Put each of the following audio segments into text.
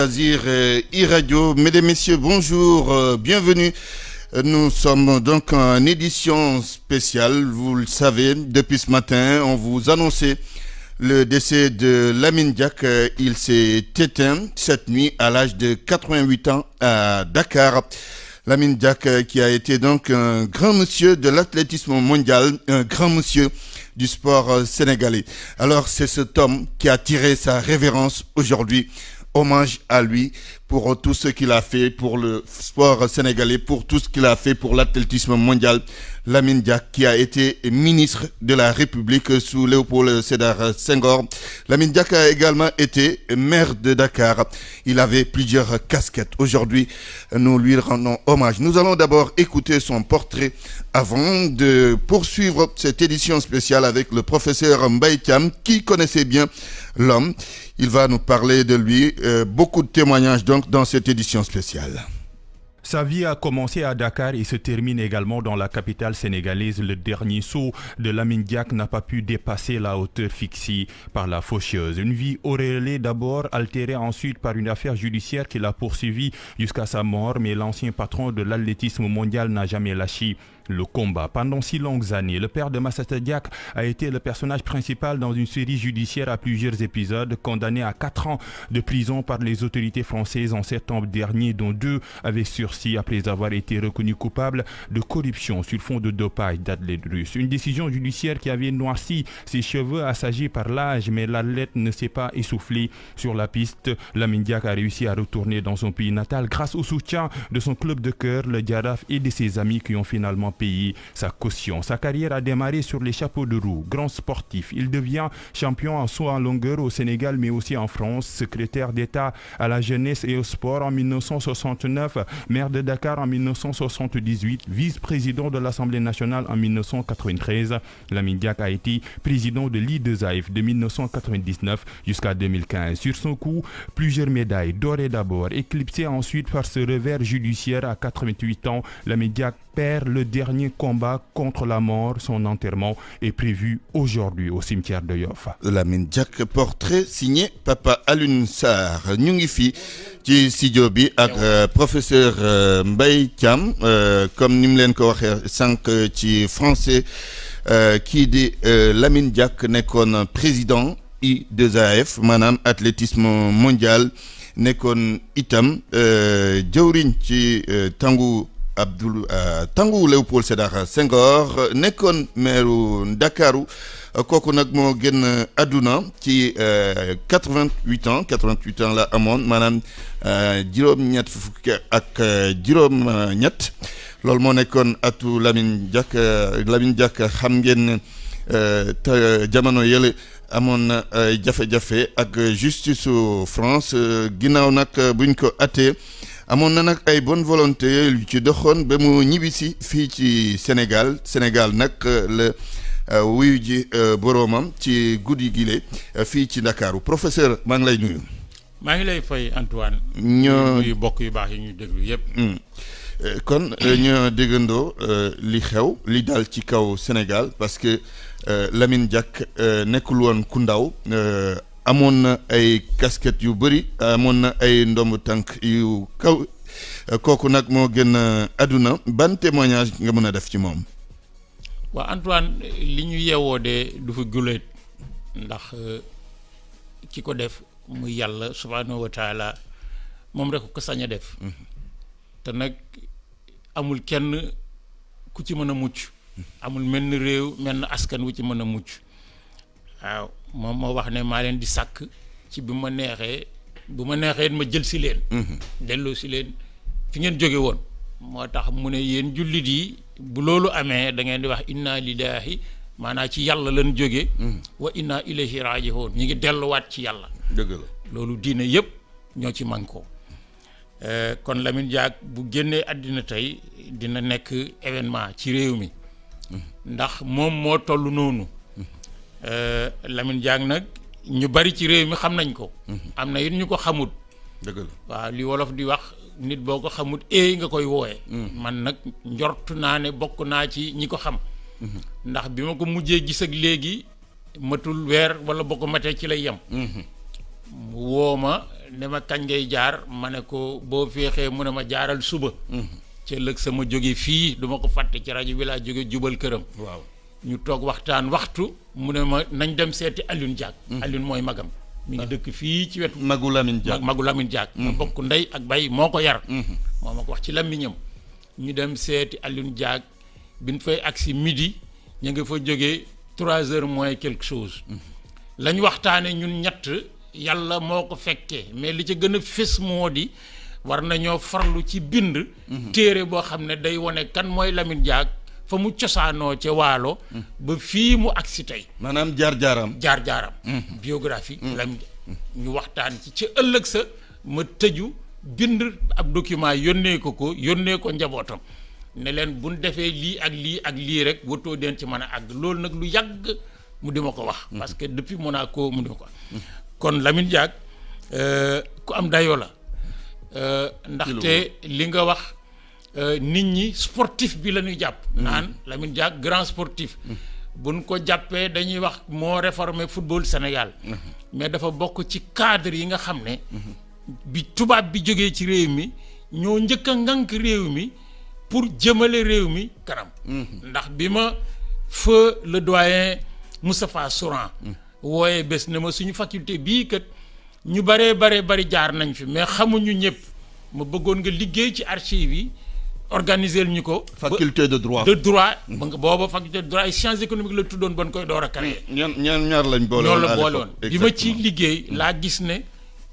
Azir e-Radio, mesdames, messieurs, bonjour, bienvenue. Nous sommes donc en édition spéciale. Vous le savez, depuis ce matin, on vous annonçait le décès de Lamine Diack. Il s'est éteint cette nuit à l'âge de 88 ans à Dakar. Lamine Diack qui a été donc un grand monsieur de l'athlétisme mondial, un grand monsieur du sport sénégalais. Alors c'est cet homme qui a tiré sa révérence aujourd'hui. Hommage à lui pour tout ce qu'il a fait pour le sport sénégalais, pour tout ce qu'il a fait pour l'athlétisme mondial. Lamine Diack qui a été ministre de la République sous Léopold Sédar Senghor. Lamine Diack a également été maire de Dakar. Il avait plusieurs casquettes. Aujourd'hui, nous lui rendons hommage. Nous allons d'abord écouter son portrait avant de poursuivre cette édition spéciale avec le professeur Mbaye Thiam qui connaissait bien l'homme. Il va nous parler de lui. Beaucoup de témoignages donc dans cette édition spéciale. Sa vie a commencé à Dakar et se termine également dans la capitale sénégalaise. Le dernier saut de Lamine Diack n'a pas pu dépasser la hauteur fixée par la faucheuse. Une vie auréolée d'abord, altérée ensuite par une affaire judiciaire qui l'a poursuivi jusqu'à sa mort. Mais l'ancien patron de l'athlétisme mondial n'a jamais lâché le combat. Pendant 6 longues années, le père de Massata Diack a été le personnage principal dans une série judiciaire à plusieurs épisodes, condamné à 4 ans de prison par les autorités françaises en septembre dernier, dont 2 avaient sursis après avoir été reconnus coupables de corruption sur fond de dopage d'athlètes russes. Une décision judiciaire qui avait noirci ses cheveux assagis par l'âge, mais l'athlète ne s'est pas essoufflé sur la piste. Lamine Diack a réussi à retourner dans son pays natal grâce au soutien de son club de cœur, le Jaraaf, et de ses amis qui ont finalement payé sa caution. Sa carrière a démarré sur les chapeaux de roue. Grand sportif, il devient champion en saut en longueur au Sénégal mais aussi en France, secrétaire d'État à la jeunesse et au sport en 1969, maire de Dakar en 1978, vice-président de l'Assemblée nationale en 1993. Lamine Diack a été président de l'I2AF de 1999 jusqu'à 2015. Sur son cou, plusieurs médailles, dorées d'abord, éclipsées ensuite par ce revers judiciaire à 88 ans. Lamine Diack perd le dernier combat contre la mort. Son enterrement est prévu aujourd'hui au cimetière de Yoff. Lamine Diack, portrait signé Papa Alioune Sarr. ñu ngi fi ci studio bi ak professeur Mbaye Thiam comme ni mu leen ko waxee sànq ci français kii di Lamine Diack nekkoon président I2AF maanaam athlétisme mondial, nekkoon itam jëwriñ ci tangu Léopold Sédar Senghor, nekkoon maire Dakaru. Kooku nag moo génn àdduna ci 88 ans la amoon, maanaam juróom-ñett fukki ak juróom-ñett. loolu moo nekkoon atu Lamine Diack xam ngeen jamono yële amoon na jafe-jafe ak justice su France. Ginnaaw nag buñ ko attee amoon na nag ay bonne volonté lu ci doxoon ba mu ñibbisi fii ci Sénégal nag la wuyu ji boroomam ci guddi gile fii ci Ndakaaru. Professeur maa ngi lay nuyu. maa ngi lay fay Antoine. ñoo bokk yu baax yi ñuy déglu yëpp. kon ñoo déggandoo li xew li dal ci kaw Sénégal parce que Lamine Diack nekkul woon ku ndaw. amoon na ay casquette yu bëri, amoon na ay ndomb tànk yu kaw. Kooku nag moo gën àdduna. Ban témoignage nga mën a def ci moom? waa Antoine, li ñu yeewoo de du fi guléet ndax ki ko def muy yàlla subhaanahu wa taala moom rek ko sañ a def. te nag amul kenn ku ci mën a mucc. amul menn réew menn askan wu ci mën a mucc. waaw moom moo wax ne maa leen di sàkk ci bu ma neexee ma jël si leen. delloo si leen fi ngeen jóge woon. moo tax mu ne yéen jullit yi bu loolu amee da ngeen di wax inna lillahi, maanaam ci yàlla lañ jóge wa inna ilayhi raji'un, ñi ngi delluwaat ci yàlla. dëgg la loolu diine yëpp ñoo ci mànkoo. kon Lamine Diack bu génnee àddina tey dina nekk événement ci réew mi ndax moom moo toll noonu. Lamine Diack nag ñu bari ci réew mi xam nañ ko. am na it ñu ko xamut. dëgg la waaw li wolof di wax nit boo ko xamut nga koy wooye. man nag njort naa ne bokk naa ci ñi ko xam. ndax bi ma ko mujjee gis ak léegi matul weer wala boo ko matee ci lay yem. mu woo ma ne ma kañ ngay jaar ma ne ko boo féexee mu ne ma jaaral suba. ca ëllëg sama jóge fii du ma ko fàtte ci rajo bi laa jóge jubal këram. waaw ñu toog waxtaan waxtu mu ne ma nañ dem seeti Alioune Diack. Alioune mooy magam. mi ngi dëkk fii ci wetu. Magu Lamine Diack Magu Lamine Diack. ma bokk ndey ak bay moo ko yar. moo ma ko wax ci làmmiñam ñu dem seeti Alioune Diack bi ñu fay agsi midi ñu ngi fa jógee 3 heures moins quelque chose. lañ waxtaanee ñun ñett yàlla moo ko fekkee mais li ca gën a fés moo di war nañoo farlu ci bind. téere boo xam ne day wane kan mooy Lamine Diack fa mu cosaanoo ca waalo. ba fii mu agsi tey. maanaam jaar-jaaram. biographie. Lamine ñu waxtaan ci ca ëllëg sa ma tëju bind ab document yónnee ko yónnee ko njabootam ne leen bu ñu defee lii ak lii ak lii rek watoo den ci mën a àgg loolu nag lu yàgg mu di ma ko wax. parce que depuis Monaco mu di ma ko wax. kon Lamine Diack ku am dayoo la. ndaxte li nga wax nit ñi sportif bi la ñuy jàpp. naan Lamine Diack grand sportif. buñ ko jàppee dañuy wax moo réformé football Sénégal. mais dafa bokk ci cadre yi nga xam ne. bi tubaab bi jógee ci réew mi ñoo njëkk a ngànk réew mi pour jëmale réew mi kanam. ndax bi ma feu le doyen Moustapha Souran. wooyee bés ne ma suñu faculté bii kat ñu bari jaar nañ fi mais xamuñu ñëpp ma bëggoon nga liggéey ci archive yi organiser ñu ko. faculté de droit ba nga booba faculté de droit ay sciences économiques la tuddoon ba ñu koy door a créer. ñaar lañ boole woon. ñoo la boole woon bi ma ci liggéey laa gis ne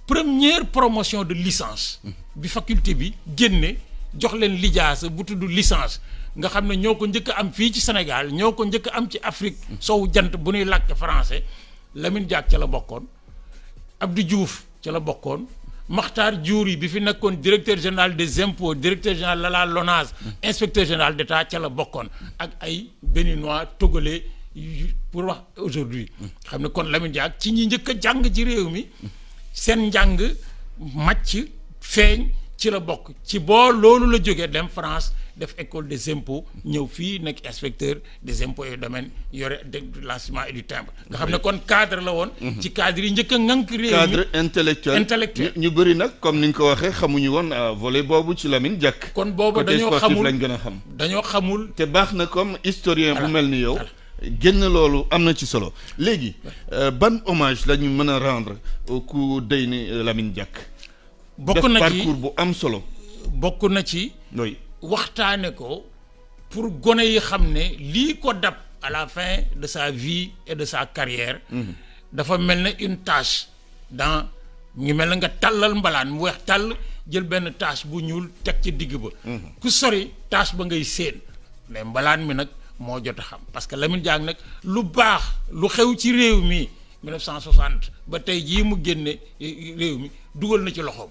première promotion de licence. bi faculté bi génne jox leen lijaasa bu tudd licence. nga xam ne ñoo ko njëkk a am fii ci Sénégal ñoo ko njëkk a am ci Afrique sowu jant bu ñuy làkk français Lamine Diack ca la bokkoon Abdou Diouf ca la bokkoon Makhtar Diouri bi fi nekkoon directeur général des impôts directeur général de la LONASE inspecteur général d'État ca la bokkoon ak ay béninois togolais pour wax aujourd'hui xam ne kon Lamine Diack ci ñi njëkk a jàng ci réew mi seen njàng màcc feeñ ci la bokk ci boo loolu la jógee dem France def école des impôts ñëw fii nekk inspecteur des impôts et domaines yore de l'enseignement et du timbre nga xam ne kon cadre la woon. ci cadre yi njëkk a ŋànk réew mi cadre intellectuel ñu bëri nag comme ni nga ko waxee xamuñu woon volet boobu ci Lamine Diack. kon boobu dañoo xamul lañ gën a xam. dañoo xamul. te baax na comme historien bu mel ni yow. génn loolu am na ci solo léegi ban hommage la ñu mën a rendre ku dey ni Lamine Diack. bokk na ci parcours bu am solo. bokk na ci. oui. waxtaane ko pour gone yi xam ne lii ko dab à la fin de sa vie et de sa carrière. dafa mel ne une tâche dans ngi mel na nga tàllal mbalaan mu weex tàll jël benn tâche bu ñuul teg ci digg ba. ku sori tâche ba ngay séen mais mbalaan mi nag moo jot a xam parce que Lamine Diack nag lu baax lu xew ci réew mi 1960 ba tey jii mu génne réew mi dugal na ci loxoom.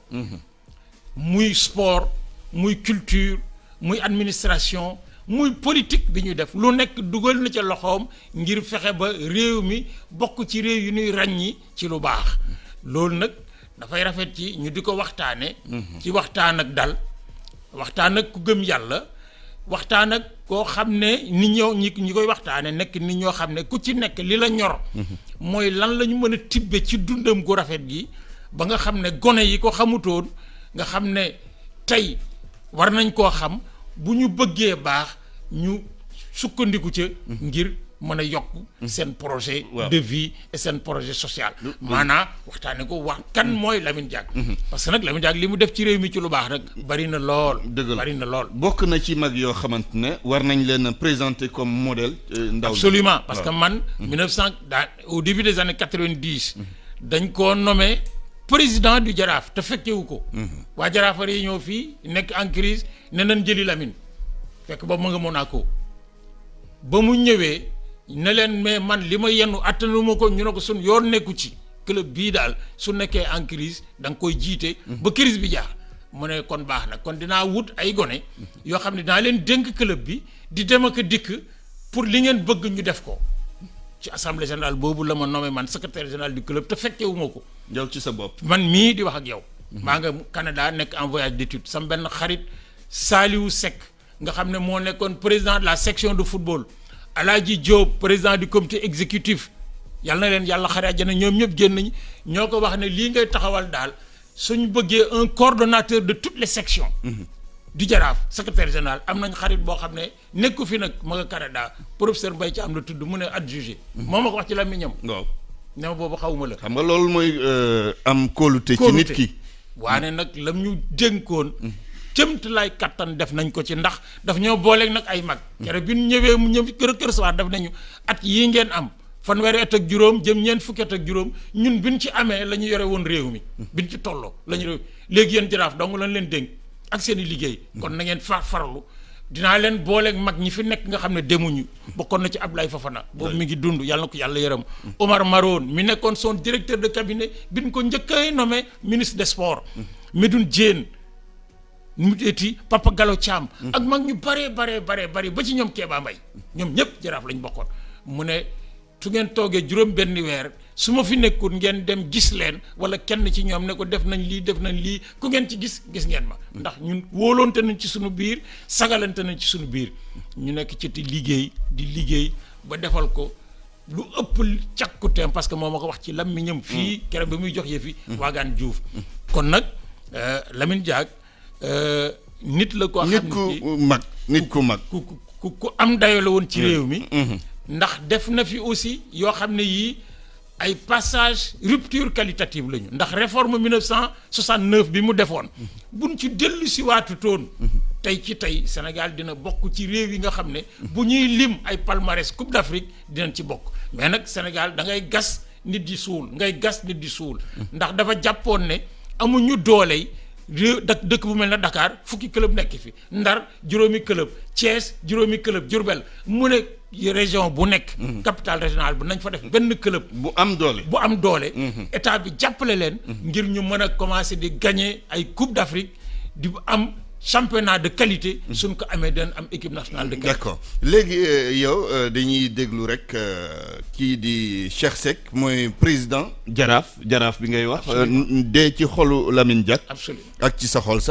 muy sport muy culture. muy administration muy politique bi ñuy def lu nekk dugal na ca loxoom ngir fexe ba réew mi bokk ci réew yu ñuy ràññi ci lu baax loolu nag dafay rafet ci ñu di ko waxtaane ci waxtaan ak dal waxtaan ak ku gëm yàlla waxtaan ak koo xam ne ñi koy waxtaane nekk nit ñoo xam ne ku ci nekk li la ñor mooy lan la ñu mën a tibbe ci dundam gu rafet gi ba nga xam ne gone yi ko xamutoon nga xam ne tey war nañ koo xam bu ñu bëggee baax ñu sukkandiku ca ngir mën a yokk seen projet de vie et seen projet social maanaam waxtaane ko wax kan mooy Lamine Diack parce que nag Lamine Diack li mu def ci réew mi ci lu baax rek bari na lool bari na lool bokk na ci mag yoo xamante ne war nañ leen présenter comme modèle ndaw absolument parce que man 1900 au début des années 90 dañ koo nommé président du Jaraaf te fekkewu ko waa Jaraafar yi ñëw fii nekk en crise ne nañ jëli Lamine fekk ba mu nga Monaco ba mu ñëwee ne leen mais man li ma yennu attanuma ko ñu ne ko sun yoon nekku ci club bii daal su nekkee en crise da nga koy jiite ba crise bi jaar mu ne kon baax na kon dinaa wut ay gone yoo xam ne dinaa leen dénk club bi di dem ak dikk pour li ngeen bëgg ñu def ko ci assemblée générale boobu la ma nommé man secrétaire général du club te fekkewuma ko yow ci sa bopp man mii di wax ak yow maa nga Canada nekk en voyage d'études sam benn xarit Saliou Seck nga xam ne moo nekkoon président de la section de football Alaaji Diop président du comité exécutif yàlla na leen yàlla xare àjjana ñoom ñëpp génn nañ ñoo ko wax ne lii ngay taxawal daal suñu bëggee un coordonnateur de toutes les sections du Jaraaf secrétaire général am nañ xarit boo xam ne nekku fi nag ma nga Canada professeur Mbaye ci am la tudd mu ne adjugé moo ma ko wax ci làmmiñam waaw ne ma boobu xawuma la xam nga loolu mooy am kóolute ci nit ki waane nag lam ñu dénkoon cëmt lay kattan def nañ ko ci ndax daf ñoo booleeg nag ay mag kere bi ñu ñëwee mu ñëw kër soir daf nañu at yii ngeen am fanweeri at ak juróom jëm ñeent fukki at ak juróom ñun biñ ci amee la ñu yore woon réew mi biñ ci tolloo la ñu réew léegi yéen Jaraaf dong lañ leen dénk ak seen i liggéey kon na ngeen farlu dinaa leen booleeg mag ñi fi nekk nga xam ne demuñu bokkoon na ci Abdoulaye Fofana boobu mi ngi dund yàlla na ko yàlla yërëm Omar Maroon mi nekkoon son directeur de cabinet biñ ko njëkkay nommé ministre des sports Medoune Diène mu teeti Papa Gallo Thiam ak mag ñu bare ba ci ñoom Kéba Mbaye ñoom ñëpp Jaraaf lañ bokkoon mu ne su ngeen toogee juróom benn weer su ma fi nekkul ngeen dem gis leen wala kenn ci ñoom ne ko def nañ lii ku ngeen ci gis ngeen ma ndax ñun wóoloonte nañ ci suñu biir sagalante nañ ci suñu biir ñu nekk ci di liggéey ba defal ko lu ëpp càkkuteem parce que moo ma ko wax ci làmmiñam fii keroog ba muy jox yëfi waagaan Diouf kon nag Lamine Diack nit la koo xam ne nit ku mag ku am dayo la woon ci réew mi ndax def na fi aussi yoo xam ne yii ay passage rupture qualitative lañu ndax réforme 1969 bi mu defoon buñ ci dellu si waatu toon tey Sénégal dina bokk ci réew yi nga xam ne bu ñuy lim ay palmarès Coupe d'Afrique dinañ ci bokk mais nag Sénégal da ngay gas nit di suul ndax dafa jàppoon ne amuñu dooley réew dëkk bu mel na Dakar fukki club nekk fi Ndar juróomi club Thiès juróomi club Diourbel mu ne région bu nekk capitale régionale bu nañ fa def benn club bu am doole état bi jàppale leen ngir ñu mën a commencer di gagner ay Coupe d'Afrique di am championnat de qualité suñ ko amee den am équipe nationale de qualité. D'accord léegi yow dañuy déglu rek kii di Cheikh Seck mooy président jaraaf bi ngay wax dee ci xolu Lamine Diack absolument ak ci sa xol